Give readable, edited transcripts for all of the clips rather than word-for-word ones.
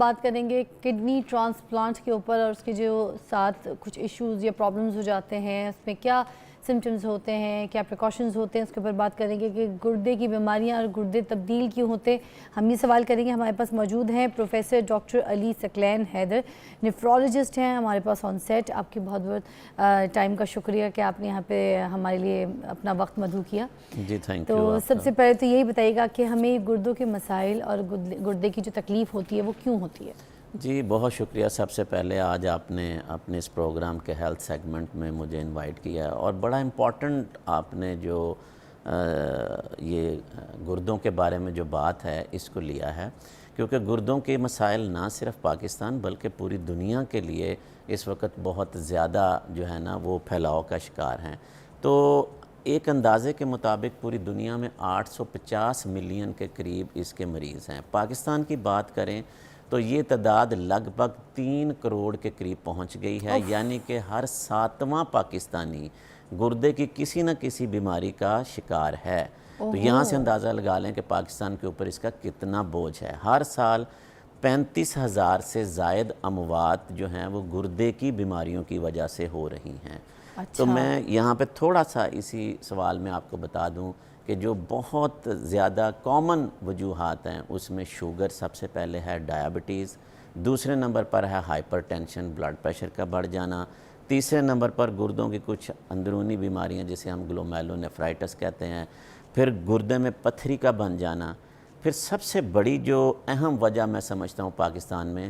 بات کریں گے کڈنی ٹرانسپلانٹ کے اوپر اور اس کے جو ساتھ کچھ ایشوز یا پرابلمز ہو جاتے ہیں، اس میں کیا سمٹمز ہوتے ہیں، کیا پریکاشنز ہوتے ہیں، اس کے اوپر بات کریں گے کہ گردے کی بیماریاں اور گردے تبدیل کیوں ہوتے ہیں۔ ہم یہ سوال کریں گے۔ ہمارے پاس موجود ہیں پروفیسر ڈاکٹر علی ثقلین حیدر، نیفرولوجسٹ ہیں ہمارے پاس آن سیٹ۔ آپ کی بہت بہت ٹائم کا شکریہ کہ آپ نے یہاں پہ ہمارے لیے اپنا وقت مدعو کیا۔ جی تھینک یو۔ تو سب سے پہلے تو یہی بتائیے گا کہ ہمیں گردوں کے مسائل اور گردے کی جو تکلیف ہوتی ہے وہ کیوں ہوتی ہے؟ جی بہت شکریہ۔ سب سے پہلے آج آپ نے اپنے اس پروگرام کے ہیلتھ سیگمنٹ میں مجھے انوائٹ کیا ہے، اور بڑا امپورٹنٹ آپ نے جو یہ گردوں کے بارے میں جو بات ہے اس کو لیا ہے، کیونکہ گردوں کے مسائل نہ صرف پاکستان بلکہ پوری دنیا کے لیے اس وقت بہت زیادہ جو ہے نا وہ پھیلاؤ کا شکار ہیں۔ تو ایک اندازے کے مطابق پوری دنیا میں 850 ملین کے قریب اس کے مریض ہیں۔ پاکستان کی بات کریں تو یہ تعداد لگ بھگ 3 کروڑ کے قریب پہنچ گئی ہے، یعنی کہ ہر 7واں پاکستانی گردے کی کسی نہ کسی بیماری کا شکار ہے۔ تو یہاں سے اندازہ لگا لیں کہ پاکستان کے اوپر اس کا کتنا بوجھ ہے۔ ہر سال 35,000 سے زائد اموات جو ہیں وہ گردے کی بیماریوں کی وجہ سے ہو رہی ہیں۔ تو میں یہاں پہ تھوڑا سا اسی سوال میں آپ کو بتا دوں کہ جو بہت زیادہ کامن وجوہات ہیں اس میں شوگر سب سے پہلے ہے، ڈائبٹیز، دوسرے نمبر پر ہے ہائپر ٹینشن، بلڈ پریشر کا بڑھ جانا، تیسرے نمبر پر گردوں کی کچھ اندرونی بیماریاں جسے ہم گلومیرولونیفرائٹس کہتے ہیں، پھر گردے میں پتھری کا بن جانا، پھر سب سے بڑی جو اہم وجہ میں سمجھتا ہوں پاکستان میں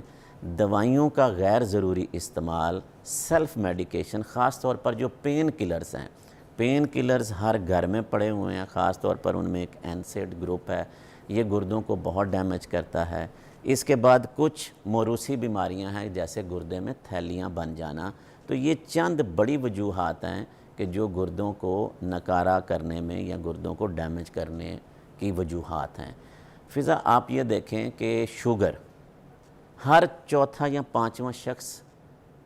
دوائیوں کا غیر ضروری استعمال، سیلف میڈیکیشن، خاص طور پر جو پین کلرز ہیں۔ پین کلرز ہر گھر میں پڑے ہوئے ہیں، خاص طور پر ان میں ایک NSAID گروپ ہے، یہ گردوں کو بہت ڈیمیج کرتا ہے۔ اس کے بعد کچھ موروثی بیماریاں ہیں جیسے گردے میں تھیلیاں بن جانا۔ تو یہ چند بڑی وجوہات ہیں کہ جو گردوں کو نکارہ کرنے میں یا گردوں کو ڈیمیج کرنے کی وجوہات ہیں۔ فضا آپ یہ دیکھیں کہ شوگر، ہر چوتھا یا 5واں شخص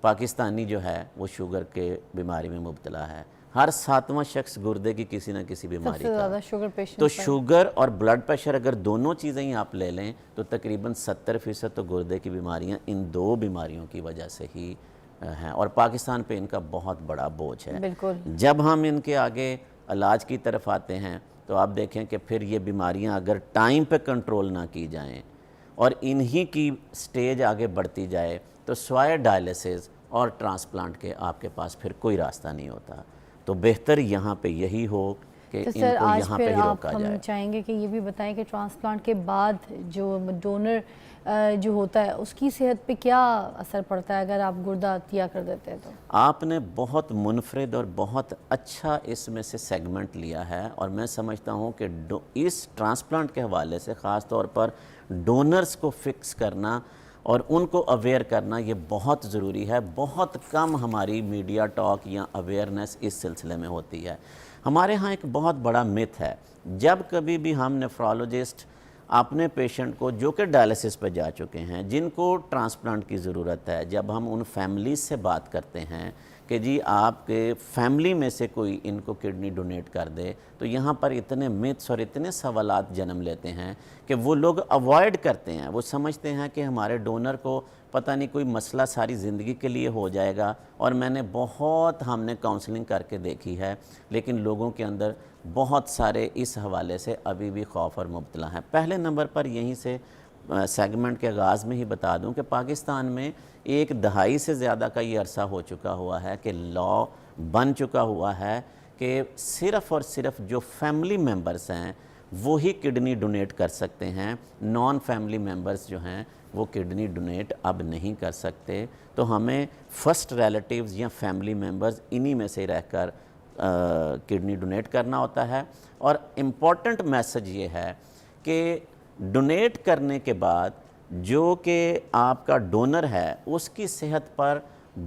پاکستانی جو ہے وہ شوگر کے بیماری میں مبتلا ہے، ہر 7واں شخص گردے کی کسی نہ کسی بیماری کا۔ زیادہ شوگر پیشنٹ تو شوگر اور بلڈ پریشر اگر دونوں چیزیں ہی آپ لے لیں تو تقریباً 70% تو گردے کی بیماریاں ان 2 بیماریوں کی وجہ سے ہی ہیں، اور پاکستان پہ ان کا بہت بڑا بوجھ ہے۔ بالکل۔ جب ہم ان کے آگے علاج کی طرف آتے ہیں تو آپ دیکھیں کہ پھر یہ بیماریاں اگر ٹائم پہ کنٹرول نہ کی جائیں اور انہی کی سٹیج آگے بڑھتی جائے تو سوائے ڈائلیسس اور ٹرانسپلانٹ کے آپ کے پاس پھر کوئی راستہ نہیں ہوتا۔ تو بہتر یہاں پہ یہی ہو کہ ان کو یہاں پہ ہی روکا جائے۔ ہم چاہیں گے کہ یہ بھی بتائیں کہ ٹرانسپلانٹ کے بعد جو ڈونر جو ہوتا ہے اس کی صحت پہ کیا اثر پڑتا ہے اگر آپ گردہ عطیہ کر دیتے ہیں تو؟ آپ نے بہت منفرد اور بہت اچھا اس میں سے سیگمنٹ لیا ہے، اور میں سمجھتا ہوں کہ اس ٹرانسپلانٹ کے حوالے سے خاص طور پر ڈونرز کو فکس کرنا اور ان کو اویئر کرنا یہ بہت ضروری ہے۔ بہت کم ہماری میڈیا ٹاک یا اویئرنیس اس سلسلے میں ہوتی ہے۔ ہمارے ہاں ایک بہت بڑا میتھ ہے، جب کبھی بھی ہم نیفرولوجسٹ اپنے پیشنٹ کو جو کہ ڈائلیسس پہ جا چکے ہیں، جن کو ٹرانسپلانٹ کی ضرورت ہے، جب ہم ان فیملیز سے بات کرتے ہیں کہ جی آپ کے فیملی میں سے کوئی ان کو کڈنی ڈونیٹ کر دے، تو یہاں پر اتنے میتھس اور اتنے سوالات جنم لیتے ہیں کہ وہ لوگ اوائڈ کرتے ہیں۔ وہ سمجھتے ہیں کہ ہمارے ڈونر کو پتہ نہیں کوئی مسئلہ ساری زندگی کے لیے ہو جائے گا، اور میں نے ہم نے کاؤنسلنگ کر کے دیکھی ہے، لیکن لوگوں کے اندر بہت سارے اس حوالے سے ابھی بھی خوف اور مبتلا ہیں۔ پہلے نمبر پر یہیں سے سیگمنٹ کے آغاز میں ہی بتا دوں کہ پاکستان میں 1 دہائی سے زیادہ کا یہ عرصہ ہو چکا ہوا ہے کہ لا بن چکا ہوا ہے کہ صرف اور صرف جو فیملی ممبرز ہیں وہی کڈنی ڈونیٹ کر سکتے ہیں، نان فیملی ممبرز جو ہیں وہ کڈنی ڈونیٹ اب نہیں کر سکتے۔ تو ہمیں فرسٹ ریلیٹیوز یا فیملی ممبرز انہی میں سے رہ کر کڈنی ڈونیٹ کرنا ہوتا ہے۔ اور امپورٹنٹ میسج یہ ہے کہ ڈونیٹ کرنے کے بعد جو کہ آپ کا ڈونر ہے اس کی صحت پر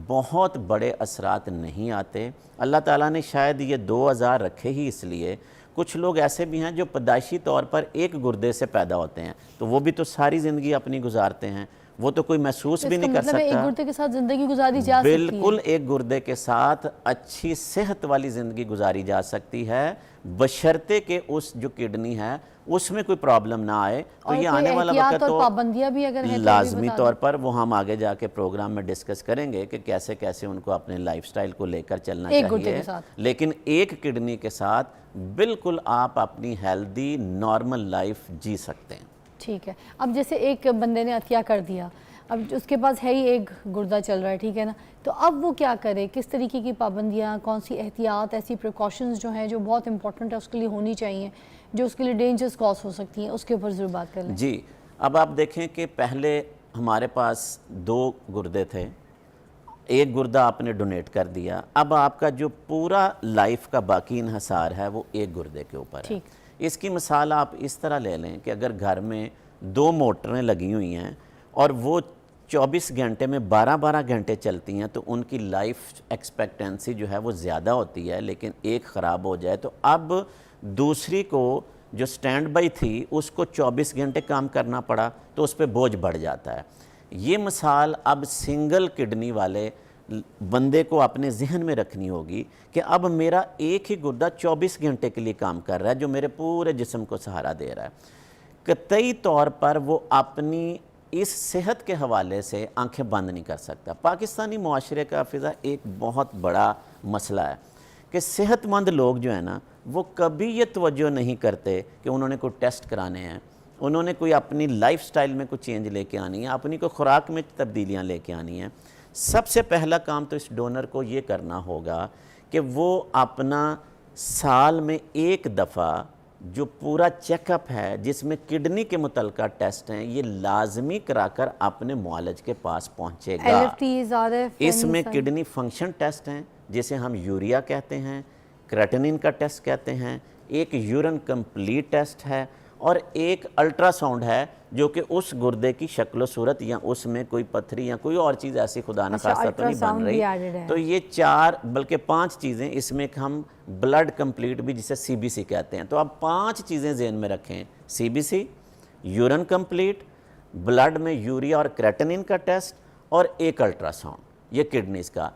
بہت بڑے اثرات نہیں آتے۔ اللہ تعالیٰ نے شاید یہ 2000 رکھے ہی اس لیے۔ کچھ لوگ ایسے بھی ہیں جو پیدائشی طور پر ایک گردے سے پیدا ہوتے ہیں، تو وہ بھی تو ساری زندگی اپنی گزارتے ہیں، वो तो कोई महसूस भी नहीं कर मतलब एक सकता। गुर्दे के साथ ज़िंदगी गुजारी जा सकती है। बिल्कुल एक गुर्दे के साथ अच्छी सेहत वाली ज़िंदगी गुजारी जा सकती है, बशर्ते कि उस जो किडनी है उसमें कोई प्रॉब्लम ना आए। तो ये आने वाला वक्त तो पाबंदियां भी अगर हैं तो लाजमी तौर पर वो हम आगे जाके प्रोग्राम में डिस्कस करेंगे कि कैसे कैसे उनको अपने लाइफस्टाइल को लेकर चलना एक गुर्दे के चाहिए। साथ। लेकिन एक किडनी के साथ बिल्कुल आप अपनी हेल्दी नॉर्मल लाइफ जी सकते हैं। ठीक है, अब जैसे एक बंदे ने अतिया कर दिया, अब उसके पास है ही एक गुर्दा चल रहा है, ठीक है ना, तो अब वो क्या करे, किस तरीके की पाबंदियाँ, कौन सी एहतियात, ऐसी प्रिकॉशंस जो हैं जो बहुत इंपॉर्टेंट है उसके लिए होनी चाहिए, जो उसके लिए डेंजरस कॉज हो सकती हैं, उसके ऊपर ज़रूर बात कर लें। जी, अब आप देखें कि पहले हमारे पास 2 गुर्दे थे, एक गुर्दा आपने डोनेट कर दिया, अब आपका जो पूरा लाइफ का बाकी इन्हसार है वो एक गुर्दे के ऊपर है। इसकी मिसाल आप इस तरह ले लें कि अगर घर में 2 मोटरें लगी हुई हैं और वो 24 घंटे में 12-12 घंटे चलती हैं तो उनकी लाइफ एक्सपेक्टेंसी जो है वो ज़्यादा होती है, लेकिन एक ख़राब हो जाए तो अब दूसरी को जो स्टैंड बाई थी उसको 24 घंटे काम करना पड़ा तो उस पर बोझ बढ़ जाता है। ये मिसाल अब सिंगल किडनी वाले बंदे को अपने जहन में रखनी होगी कि अब मेरा एक ही गुर्दा 24 घंटे के लिए काम कर रहा है जो मेरे पूरे जिस्म को सहारा दे रहा है। कतई तौर पर वो अपनी इस सेहत के हवाले से आंखें बंद नहीं कर सकता। पाकिस्तानी मुआशरे का फिज़ा एक बहुत बड़ा मसला है कि सेहतमंद लोग जो है ना वो कभी ये तवज्जो नहीं करते कि उन्होंने कोई टेस्ट कराने हैं, उन्होंने कोई अपनी लाइफ स्टाइल में कोई चेंज लेके आनी है, अपनी कोई खुराक में तब्दीलियाँ लेके आनी हैं। सबसे पहला काम तो इस डोनर को ये करना होगा कि वो अपना साल में एक दफ़ा जो पूरा चेकअप है जिसमें किडनी के मुतल्लिका टेस्ट हैं ये लाजमी कराकर अपने मुआलिज के पास पहुँचेगा। इसमें किडनी फंक्शन टेस्ट हैं जिसे हम यूरिया कहते हैं, क्रेटिनिन का टेस्ट कहते हैं, एक यूरिन कंप्लीट टेस्ट है और एक अल्ट्रासाउंड है जो कि उस गुर्दे की शक्ल सूरत या उसमें कोई पत्थरी या कोई और चीज़ ऐसी खुदा न खास्ता तो नहीं बन रही। तो ये 4 बल्कि 5 चीज़ें, इसमें हम ब्लड कंप्लीट भी जिसे CBC कहते हैं। तो आप 5 चीज़ें ज़हन में रखें, CBC, यूरिन कंप्लीट, ब्लड में यूरिया और क्रेटिनिन का टेस्ट और एक अल्ट्रासाउंड, ये किडनीज़ का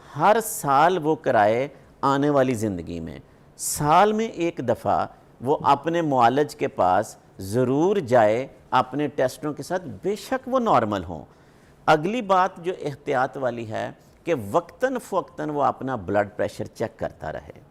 हर साल वो कराए। आने वाली ज़िंदगी में साल में एक दफ़ा वो अपने मुआलिज के पास ज़रूर जाए अपने टेस्टों के साथ, बेशक वो नॉर्मल हों। अगली बात जो एहतियात वाली है कि वक्तन फ़वक्तन वो अपना ब्लड प्रेशर चेक करता रहे।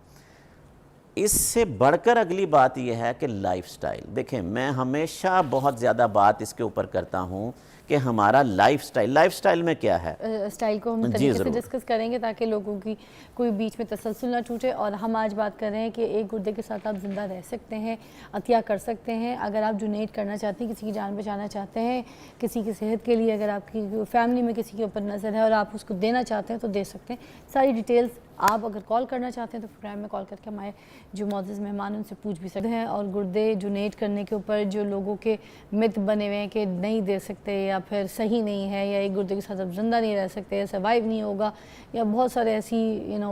इससे बढ़कर अगली बात यह है कि लाइफस्टाइल। देखें, मैं हमेशा बहुत ज़्यादा बात इसके ऊपर करता हूँ कि हमारा लाइफस्टाइल में क्या है, स्टाइल को हम तरीके से डिस्कस करेंगे ताकि लोगों की कोई बीच में तसलसल ना टूटे। और हम आज बात कर रहे हैं कि एक गुर्दे के साथ आप ज़िंदा रह सकते हैं, अतिया कर सकते हैं। अगर आप डोनेट करना चाहते हैं, किसी की जान बचाना चाहते हैं, किसी की सेहत के लिए, अगर आपकी फैमिली में किसी के ऊपर नज़र है और आप उसको देना चाहते हैं तो दे सकते हैं। सारी डिटेल्स आप अगर कॉल करना चाहते हैं तो प्रोग्राम में कॉल करके हमारे जो मौजूद मेहमान उनसे पूछ भी सकते हैं। और गुर्दे डोनेट करने के ऊपर जो लोगों के मिथ बने हुए हैं कि नहीं दे सकते या फिर सही नहीं है या एक गुर्दे के साथ आप जिंदा नहीं रह सकते या सर्वाइव नहीं होगा या बहुत सारे ऐसी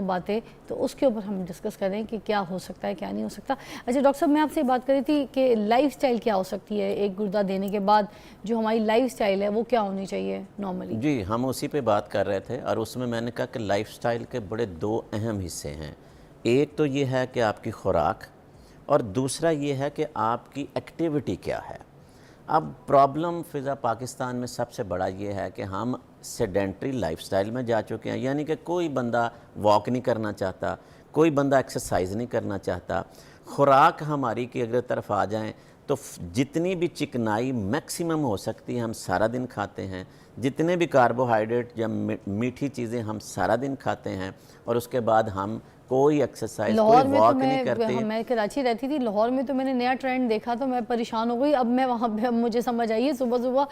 बातें, तो उसके ऊपर हम डिस्कस करें कि क्या हो सकता है क्या नहीं हो सकता। अच्छा डॉक्टर साहब, मैं आपसे बात कर रही थी कि लाइफस्टाइल क्या हो सकती है एक गुर्दा देने के बाद, जो हमारी लाइफस्टाइल है वो क्या होनी चाहिए नॉर्मली? जी, हम उसी पे बात कर रहे थे और उसमें मैंने कहा कि लाइफस्टाइल के बड़े 2 अहम हिस्से हैं। एक तो ये है कि आपकी खुराक और दूसरा ये है कि आपकी एक्टिविटी क्या है। अब प्रॉब्लम फ़िज़ा पाकिस्तान में सबसे बड़ा ये है कि हम सेडेंट्री लाइफस्टाइल में जा चुके हैं, यानी कि कोई बंदा वॉक नहीं करना चाहता, कोई बंदा एक्सरसाइज नहीं करना चाहता। खुराक हमारी की अगर तरफ आ जाएं तो जितनी भी चिकनाई मैक्सिमम हो सकती है हम सारा दिन खाते हैं, जितने भी कार्बोहाइड्रेट या मीठी चीज़ें हम सारा दिन खाते हैं और उसके बाद हम कोई एक्सरसाइज कोई वॉक नहीं करते। मैं कराची रहती थी, लाहौर में तो मैंने नया ट्रेंड देखा तो मैं परेशान हो गई। अब मैं वहाँ पे, अब मुझे समझ आई है, सुबह सुबह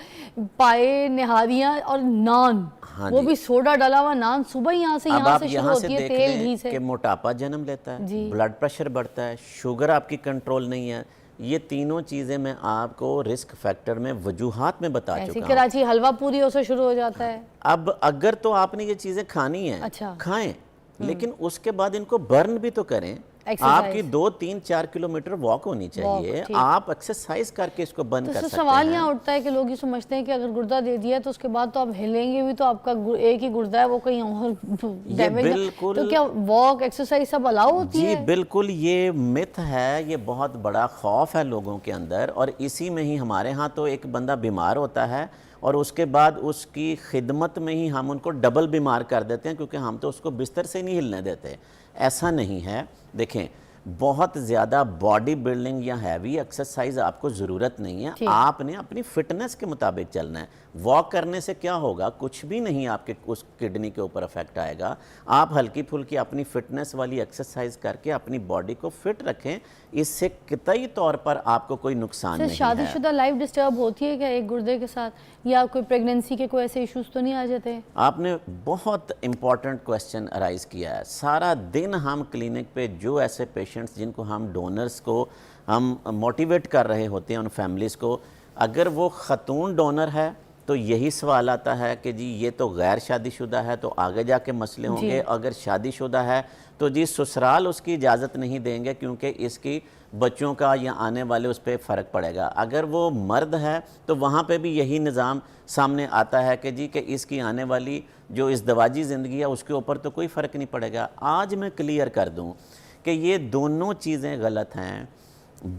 पाए निहारियाँ और नान, वो भी सोडा डाला हुआ नान, सुबह यहाँ से शुरू होती है तेल घी से। कि मोटापा जन्म लेता है, ब्लड प्रेशर बढ़ता है, शुगर आपकी कंट्रोल नहीं है। ये तीनों चीज़ें मैं आपको रिस्क फैक्टर में वजूहात में बता चुका हूँ। कराची हलवा पूरी से शुरू हो जाता है। अब अगर तो आपने ये चीज़ें खानी है, अच्छा, खाएं, लेकिन उसके बाद इनको बर्न भी तो करें। Exercise. आपकी 2-3-4 किलोमीटर वॉक होनी चाहिए, ठीक। आप एक्सरसाइज करके इसको बंद तो कर सर सकते सवाल हैं। यहाँ उठता है कि लोग ये समझते हैं कि अगर गुर्दा दे दिया तो उसके बाद तो आप हिलेंगे भी तो आपका एक ही गुर्दा है वो कहीं और डैमेज है, बिल्कुल तो क्या वॉक एक्सरसाइज सब अलाउ होती जी है? बिल्कुल, ये मिथ है, ये बहुत बड़ा खौफ है लोगों के अंदर, और इसी में ही हमारे यहाँ तो एक बंदा बीमार होता है और उसके बाद उसकी खिदमत में ही हम उनको डबल बीमार कर देते हैं, क्योंकि हम तो उसको बिस्तर से नहीं हिलने देते। ऐसा नहीं है। देखें, बहुत ज़्यादा बॉडी बिल्डिंग या हैवी एक्सरसाइज आपको ज़रूरत नहीं है, आपने अपनी फिटनेस के मुताबिक चलना है। वॉक करने से क्या होगा, कुछ भी नहीं आपके उस किडनी के ऊपर अफेक्ट आएगा। आप हल्की फुल्की अपनी फिटनेस वाली एक्सरसाइज करके अपनी बॉडी को फिट रखें, इससे कतई तौर पर आपको कोई नुकसान नहीं है। शादीशुदा लाइफ डिस्टर्ब होती है क्या एक गुर्दे के साथ, या कोई प्रेगनेंसी के कोई ऐसे इश्यूज तो नहीं आ जाते? आपने बहुत इम्पॉर्टेंट क्वेश्चन अराइज किया है। सारा दिन हम क्लिनिक पे जो ऐसे पेशेंट्स जिनको हम डोनर्स को हम मोटिवेट कर रहे होते हैं, उन फैमिलीज़ को, अगर वो ख़तून डोनर है तो यही सवाल आता है कि जी ये तो गैर शादीशुदा है तो आगे जाके मसले होंगे, अगर शादीशुदा है तो जी ससुराल उसकी इजाज़त नहीं देंगे क्योंकि इसकी बच्चों का या आने वाले उस पर फ़र्क पड़ेगा। अगर वो मर्द है तो वहाँ पे भी यही निज़ाम सामने आता है कि जी कि इसकी आने वाली जो इज़दवाजी ज़िंदगी है उसके ऊपर तो कोई फ़र्क नहीं पड़ेगा। आज मैं क्लियर कर दूँ कि ये दोनों चीज़ें गलत हैं।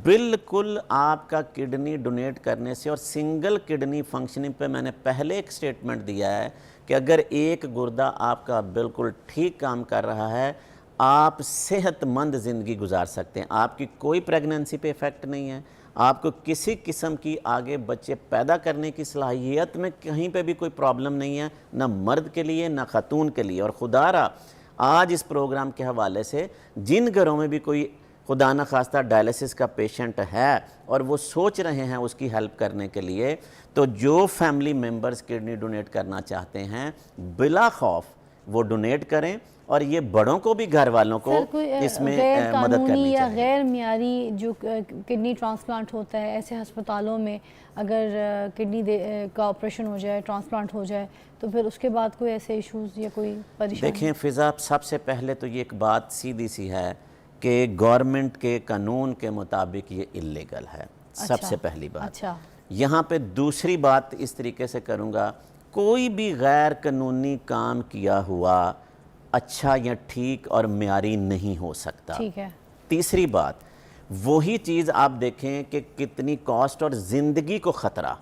बिल्कुल आपका किडनी डोनेट करने से, और सिंगल किडनी फंक्शनिंग पे मैंने पहले एक स्टेटमेंट दिया है कि अगर एक गुर्दा आपका बिल्कुल ठीक काम कर रहा है, आप सेहतमंद ज़िंदगी गुजार सकते हैं। आपकी कोई प्रेगनेंसी पे इफ़ेक्ट नहीं है, आपको किसी किस्म की आगे बच्चे पैदा करने की सलाहियत में कहीं पे भी कोई प्रॉब्लम नहीं है, ना मर्द के लिए ना खातून के लिए। और खुदारा आज इस प्रोग्राम के हवाले से जिन घरों में भी कोई खुदा न खास्ता डायलिसिस का पेशेंट है और वो सोच रहे हैं उसकी हेल्प करने के लिए, तो जो फैमिली मेंबर्स किडनी डोनेट करना चाहते हैं बिला खौफ वो डोनेट करें, और ये बड़ों को भी घर वालों को इसमें मदद करनी या चाहिए। गैर मियारी जो किडनी ट्रांसप्लांट होता है, ऐसे अस्पतालों में अगर किडनी का ऑपरेशन हो जाए, ट्रांसप्लांट हो जाए, तो फिर उसके बाद कोई ऐसे इश्यूज़ या कोई परेशानी? देखें फ़िज़ा, सबसे पहले तो ये एक बात सीधी सी है कि गवर्नमेंट के कानून के मुताबिक ये इल्लीगल है। सबसे पहली बात। यहाँ पे दूसरी बात इस तरीके से करूँगा, कोई भी गैर कानूनी काम किया हुआ अच्छा या ठीक और म्यारी नहीं हो सकता। ठीक है। तीसरी बात, वही चीज़ आप देखें कि कितनी कॉस्ट और ज़िंदगी को ख़तरा।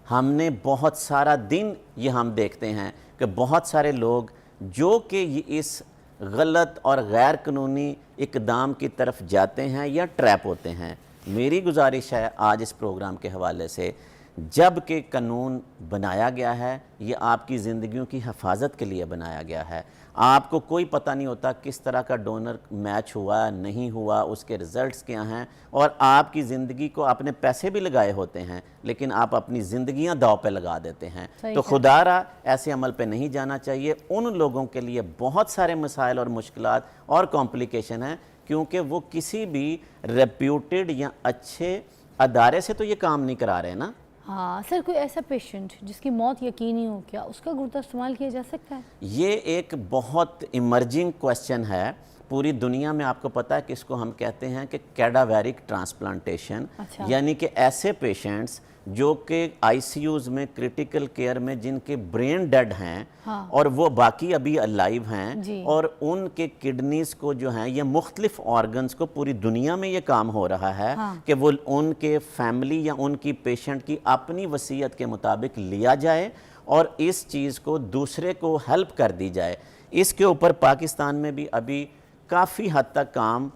हमने बहुत सारा दिन ये हम देखते हैं कि बहुत सारे लोग जो कि इस गलत और गैर कानूनी इकदाम की तरफ जाते हैं या ट्रैप होते हैं। मेरी गुजारिश है आज इस प्रोग्राम के हवाले से, जब कि कानून बनाया गया है ये आपकी ज़िंदगियों की हिफाजत के लिए बनाया गया है। आपको कोई पता नहीं होता किस तरह का डोनर मैच हुआ नहीं हुआ, उसके रिज़ल्ट्स क्या हैं, और आपकी ज़िंदगी को आपने पैसे भी लगाए होते हैं लेकिन आप अपनी ज़िंदगियां दाव पे लगा देते हैं। तो खुदारा ऐसे अमल पे नहीं जाना चाहिए। उन लोगों के लिए बहुत सारे मसाइल और मुश्किलात और कॉम्प्लिकेशन हैं क्योंकि वो किसी भी रेप्यूटेड या अच्छे अदारे से तो ये काम नहीं करा रहे ना। हाँ सर, कोई ऐसा पेशेंट जिसकी मौत यकीनी हो, क्या उसका गुर्दा इस्तेमाल किया जा सकता है? ये एक बहुत इमर्जिंग क्वेश्चन है। पूरी दुनिया में आपको पता है कि इसको हम कहते हैं कि कैडावेरिक ट्रांसप्लांटेशन। यानी कि ऐसे पेशेंट्स जो कि आईसीयूज़ में, क्रिटिकल केयर में, जिनके ब्रेन डेड हैं और वो बाकी अभी अलाइव हैं, और उनके किडनीज को जो हैं ये मुख्तलिफ ऑर्गन्स को, पूरी दुनिया में ये काम हो रहा है कि वो उनके फैमिली या उनकी पेशेंट की अपनी वसीयत के मुताबिक लिया जाए और इस चीज़ को दूसरे को हेल्प कर दी जाए। इसके ऊपर पाकिस्तान में भी अभी काफ़ी हद तक काम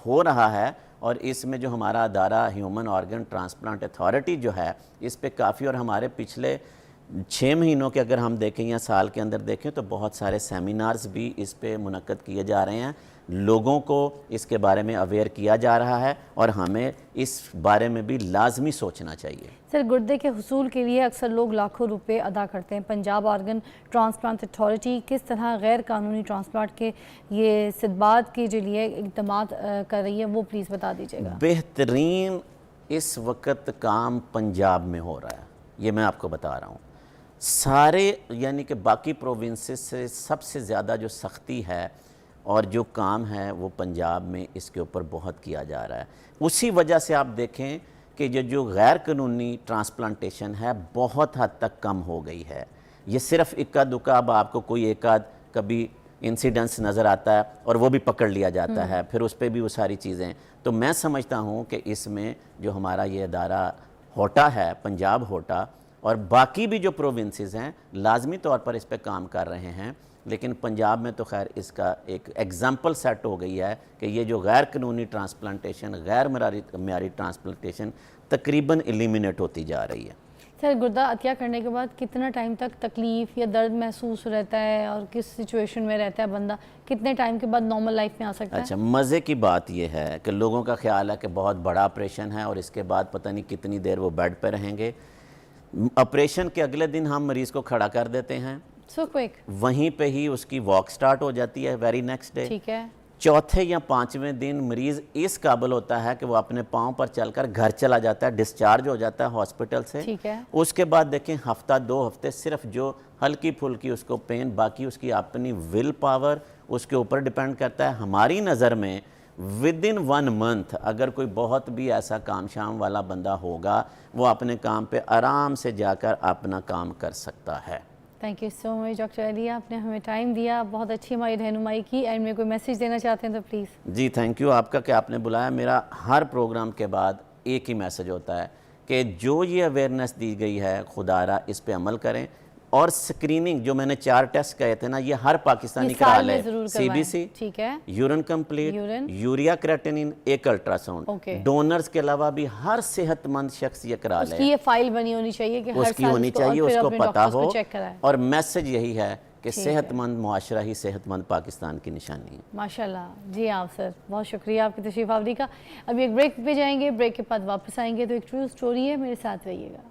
हो रहा है, और इसमें जो हमारा अदारा ह्यूमन ऑर्गन ट्रांसप्लांट अथॉरिटी जो है इस पे काफ़ी, और हमारे पिछले 6 महीनों के अगर हम देखें या साल के अंदर देखें तो बहुत सारे सेमिनार्स भी इस पे मुनक्कद किए जा रहे हैं। लोगों को इसके बारे में अवेयर किया जा रहा है और हमें इस बारे में भी लाजमी सोचना चाहिए। सर, गुर्दे के हुसूल के लिए अक्सर लोग लाखों रुपए अदा करते हैं। पंजाब ऑर्गन ट्रांसप्लांट अथॉरिटी किस तरह गैर कानूनी ट्रांसप्लांट के ये सिद्बात के जो लिए इक़दाम कर रही है वो प्लीज़ बता दीजिएगा। बेहतरीन इस वक्त काम पंजाब में हो रहा है, ये मैं आपको बता रहा हूँ। सारे यानी कि बाकी प्रोविंसेस से सबसे ज़्यादा जो सख्ती है اور جو کام ہے وہ پنجاب میں اس کے اوپر بہت کیا جا رہا ہے. اسی وجہ سے آپ دیکھیں کہ جو غیر قانونی ٹرانسپلانٹیشن ہے بہت حد تک کم ہو گئی ہے. یہ صرف اکا دکا اب آپ کو کوئی ایک آدھ کبھی انسیڈنٹس نظر آتا ہے اور وہ بھی پکڑ لیا جاتا ہے, پھر اس پہ بھی وہ ساری چیزیں. تو میں سمجھتا ہوں کہ اس میں جو ہمارا یہ ادارہ ہوٹا ہے, پنجاب ہوٹا, اور باقی بھی جو پروونسز ہیں لازمی طور پر اس پہ کام کر رہے ہیں, لیکن پنجاب میں تو خیر اس کا ایک ایگزامپل سیٹ ہو گئی ہے کہ یہ جو غیر قانونی ٹرانسپلانٹیشن, غیر معیاری ٹرانسپلانٹیشن تقریباً ایلیمینیٹ ہوتی جا رہی ہے. سر, گردہ عطیہ کرنے کے بعد کتنا ٹائم تک تکلیف یا درد محسوس رہتا ہے اور کس سچویشن میں رہتا ہے بندہ, کتنے ٹائم کے بعد نارمل لائف میں آ سکتا ہے؟ اچھا, مزے کی بات یہ ہے کہ لوگوں کا خیال ہے کہ بہت بڑا آپریشن ہے اور اس کے بعد پتہ نہیں کتنی دیر وہ بیڈ پہ رہیں گے. آپریشن کے اگلے دن ہم مریض کو کھڑا کر دیتے ہیں, سو کوئک, وہیں پہ ہی اس کی واک سٹارٹ ہو جاتی ہے ویری نیکسٹ ڈے. ٹھیک ہے. چوتھے یا پانچویں دن مریض اس قابل ہوتا ہے کہ وہ اپنے پاؤں پر چل کر گھر چلا جاتا ہے, ڈسچارج ہو جاتا ہے ہاسپٹل سے. ٹھیک ہے. اس کے بعد دیکھیں ہفتہ 2 ہفتے صرف جو ہلکی پھلکی اس کو پین, باقی اس کی اپنی ول پاور اس کے اوپر ڈیپینڈ کرتا ہے. ہماری نظر میں ودن 1 منتھ اگر کوئی بہت بھی ایسا کام شام والا بندہ ہوگا وہ اپنے کام پہ آرام سے جا کر اپنا کام کر سکتا ہے. Thank you so much doctor Ali, آپ نے ہمیں ٹائم دیا, بہت اچھی ہماری رہنمائی کی. اینڈ میں کوئی میسیج دینا چاہتے ہیں تو پلیز. جی تھینک یو آپ کا کہ آپ نے بلایا. میرا ہر پروگرام کے بعد ایک ہی میسج ہوتا ہے کہ جو یہ اویئرنیس دی گئی ہے خدا را اس پہ عمل کریں, اور سکریننگ جو میں نے 4 ٹیسٹ کہے تھے نا یہ ہر پاکستانی کرا لے. سی بی سی, ٹھیک ہے, یورین کمپلیٹ, یوریا کریٹینین, ایک الٹرا ساؤنڈ, ڈونرز کے علاوہ بھی ہر صحت مند شخص یہ کرا لے. اس کی یہ فائل بنی ہونی چاہیے کہ اس کی ہونی چاہیے, اس کو پتا ہو. اور میسج یہی ہے کہ صحت مند معاشرہ ہی صحت مند پاکستان کی نشانی ہے. ماشاءاللہ. جی آپ سر, بہت شکریہ آپ کی تشریف آوری کا. ابھی ایک بریک پہ جائیں گے, بریک کے بعد واپس آئیں گے. تو ایک ٹرو سٹوری ہے, میرے ساتھ رہیے گا.